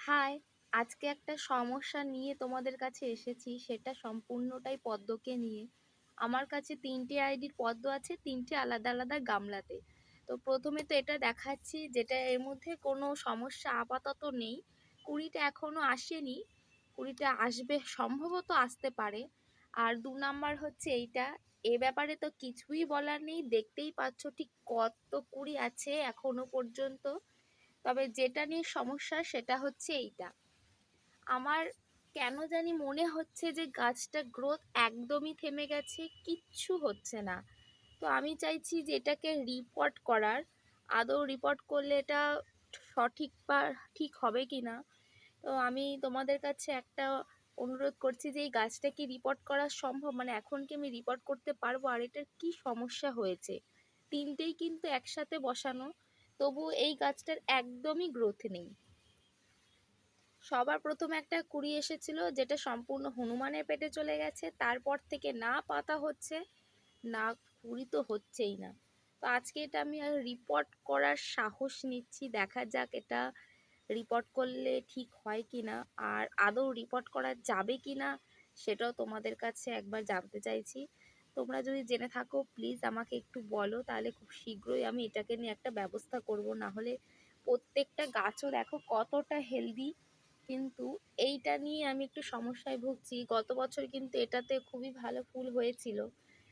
High, আজকে একটা সমস্যা নিয়ে তোমাদের কাছে এসেছি, সেটা সম্পূর্ণটাই পদ্মকে নিয়ে। আমার কাছে ৩টে আইডির পদ্ম আছে, ৩টে আলাদা আলাদা গামলাতে। তো প্রথমে তো এটা দেখাচ্ছি, যেটা এর মধ্যে কোনো সমস্যা আপাতত নেই। কুড়িটা এখনো আসেনি, কুড়িটা আসবে, সম্ভবত আসতে পারে। আর ২ নাম্বার হচ্ছে এইটা, এ ব্যাপারে তো কিছুই বলার নেই, দেখতেই পাচ্ছ ঠিক কত কুড়ি আছে এখনো পর্যন্ত। তবে যেটা নিয়ে সমস্যা সেটা হচ্ছে এইটা, আমার কেন জানি মনে হচ্ছে যে গাছটা গ্রোথ একদমই থেমে গেছে, কিচ্ছু হচ্ছে না। তো আমি চাইছি যে এটাকে রিপোর্ট করার, আদৌ রিপোর্ট করলে এটা সঠিক বা ঠিক হবে কি না। তো আমি তোমাদের কাছে একটা অনুরোধ করছি যে এই গাছটা কি রিপোর্ট করা সম্ভব, মানে এখন কি আমি রিপোর্ট করতে পারবো, আর এটার কি সমস্যা হয়েছে। তিনটেই কিন্তু একসাথে বসানো, তবু এই গাছটার একদমই গ্রোথ নেই। সবার প্রথমে একটা কুড়ি এসেছিল, যেটা সম্পূর্ণ হনুমানের পেটে চলে গেছে, তারপর থেকে না পাতা হচ্ছে, না কুড়ি তো হচ্ছেই না। তো আজকে এটা আমি আর রিপোর্ট করার সাহস নিচ্ছি, দেখা যাক এটা রিপোর্ট করলে ঠিক হয় কি না, আর আদৌ রিপোর্ট করা যাবে কি না সেটাও তোমাদের কাছে একবার জানতে চাইছি। তোমরা যদি জেনে থাকো প্লিজ আমাকে একটু বলো, তাহলে খুব শীঘ্রই আমি এটাকে নিয়ে একটা ব্যবস্থা করব। না হলে প্রত্যেকটা গাছও দেখো কতটা হেলদি, কিন্তু এইটা নিয়ে আমি একটু সমস্যায় ভুগছি। গত বছর কিন্তু এটাতে খুবই ভালো ফুল হয়েছিল,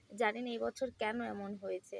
জানি না এবছর কেন এমন হয়েছে।